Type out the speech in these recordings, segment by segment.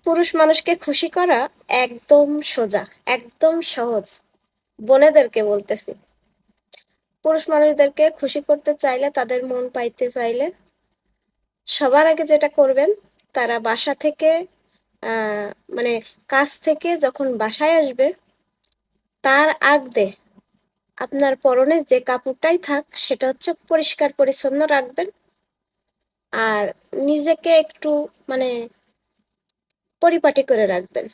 পুরুষ মানুষকে খুশি করা একদম সোজা, একদম সহজ। বোনেদেরকে বলতেছি। পুরুষ মানুষদেরকে খুশি করতে চাইলে, তাদের মন পাইতে চাইলে সবার আগে যেটা করবেন, তারা বাসা থেকে আহ মানে কাজ থেকে যখন বাসায় আসবে তার আগে আপনার পরনে যে কাপড়টাই থাক সেটা হচ্ছে পরিষ্কার পরিচ্ছন্ন রাখবেন। আর নিজেকে একটু মানে পরিপাটি করে রাখবেন,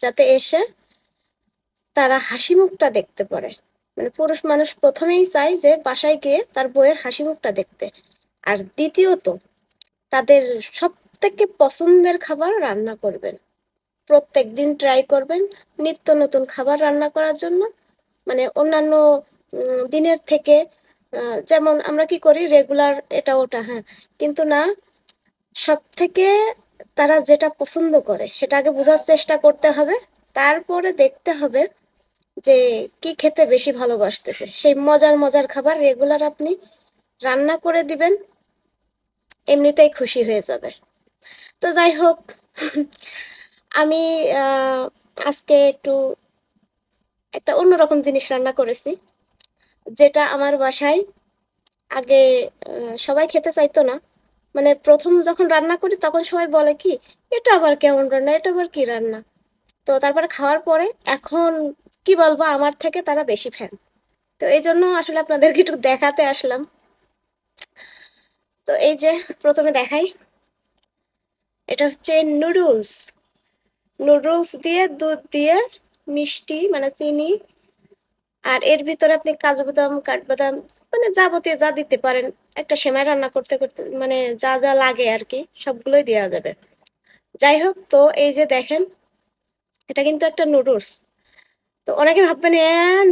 যাতে এসে তারা হাসি মুখটা দেখতে পারে। মানে পুরুষ মানুষ প্রথমেই চায় যে বাসায় গিয়ে তার বউয়ের হাসি মুখটা দেখতে। আর দ্বিতীয়ত, তাদের সব থেকে পছন্দের খাবার রান্না করবেন। প্রত্যেক দিন ট্রাই করবেন নিত্য নতুন খাবার রান্না করার জন্য। মানে অন্যান্য দিনের থেকে, যেমন আমরা কি করি রেগুলার এটা ওটা, হ্যাঁ, কিন্তু না, সব থেকে তারা যেটা পছন্দ করে সেটা আগে বোঝার চেষ্টা করতে হবে। তারপরে দেখতে হবে যে কি খেতে বেশি ভালোবাসতেছে, সেই মজার মজার খাবার রেগুলার আপনি রান্না করে দিবেন, এমনিতেই খুশি হয়ে যাবে। তো যাই হোক, আমি আজকে একটু একটা অন্যরকম জিনিস রান্না করেছি, যেটা আমার বাসায় আগে সবাই খেতে চাইতো না। মানে প্রথম যখন রান্না করি তখন সবাই বলে কি, এটা আবার কেমন রান্না, এটা আবার কি রান্না। তো তারপরে খাওয়ার পরে এখন কি বলবো, আমার থেকে তারা বেশি ফ্যান। তো এই জন্য আসলে আপনাদেরকে একটু দেখাতে আসলাম। তো এই যে প্রথমে দেখাই, এটা হচ্ছে নুডলস। নুডলস দিয়ে দুধ দিয়ে মিষ্টি মানে চিনি, আর এর ভিতরে আপনি কাজু বাদাম কাঠবাদাম মানে যাবতীয় যা দিতে পারেন। একটা সেমাই রান্না করতে করতে মানে যা যা লাগে আর কি সবগুলোই দেওয়া যাবে। যাই হোক, তো এই যে দেখেন, এটা কিন্তু একটা নুডলস। তো অনেকে ভাববেন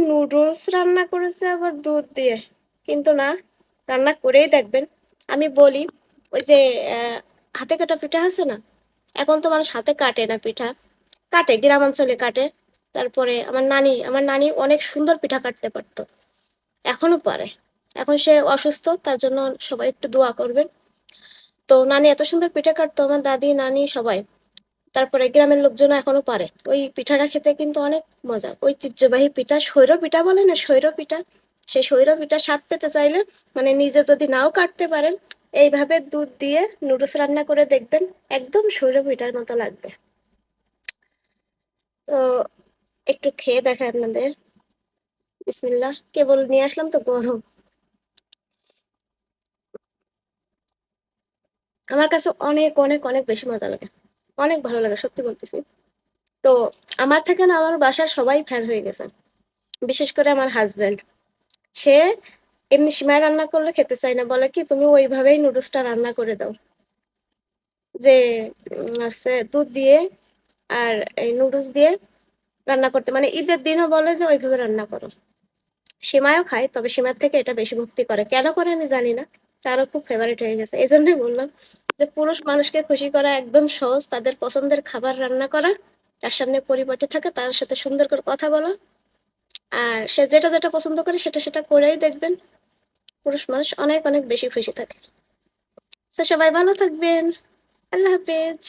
নুডলস রান্না করেছে আবার দুধ দিয়ে, কিন্তু না, রান্না করেই দেখবেন। আমি বলি, ওই যে হাতে কাটা পিঠা আছে না, এখন তো মানুষ হাতে কাটে না পিঠা, কাটে গ্রামাঞ্চলে কাটে। তারপরে আমার নানি অনেক সুন্দর পিঠা কাটতে পারতো, এখনো পারে। এখন সে অসুস্থ, তার জন্য সবাই একটু দোয়া করবেন। তো নানি এত সুন্দর পিঠা কাটতো, আমার দাদি নানি সবাই। তারপরে গ্রামের লোকজন এখনো পারে ওই পিঠাটা খেতে, কিন্তু অনেক মজা। ঐতিহ্যবাহী পিঠা, সৈর পিঠা বলে না, সৈর পিঠা। সেই সৈর পিঠা স্বাদ পেতে চাইলে মানে নিজে যদি নাও কাটতে পারেন, এইভাবে দুধ দিয়ে নুডলস রান্না করে দেখবেন, একদম সৈর পিঠার মতো লাগবে। তো একটু খেয়ে দেখে আপনাদের। বিসমিল্লাহ, কেবল নিয়ে আসলাম তো গরম। আমার কাছে অনেক অনেক অনেক বেশি মজা লাগে, অনেক ভালো লাগে, সত্যি বলতেছি। তো আমার থেকে না আমার বাসার সবাই ফ্যান হয়ে গেছে, বিশেষ করে আমার হাজবেন্ড। সে এমনি সিমাই রান্না করলে খেতে চায় না, বলে কি তুমি ওইভাবেই নুডলসটা রান্না করে দাও, যে আছে দুধ দিয়ে আর এই নুডলস দিয়ে রান্না করতে। মানে ঈদের দিনও বলে যে ওইভাবে রান্না করো। সিমাইও খায়, তবে সিমার থেকে এটা বেশি ভক্তি করে, কেন করে আমি জানি না, তারও খুব ফেভারিট হয়ে গেছে। এই জন্যই বললাম যে পুরুষ মানুষকে খুশি করা একদম সহজ, তাদের পছন্দের খাবার রান্না করা, তার সামনে পরিপাটি থাকা, তার সাথে সুন্দর করে কথা বলা, আর সে যেটা যেটা পছন্দ করে সেটা সেটা করেই দেখবেন, পুরুষ মানুষ অনেক অনেক বেশি খুশি থাকে। তো সবাই ভালো থাকবেন। আল্লাহ হাফেজ।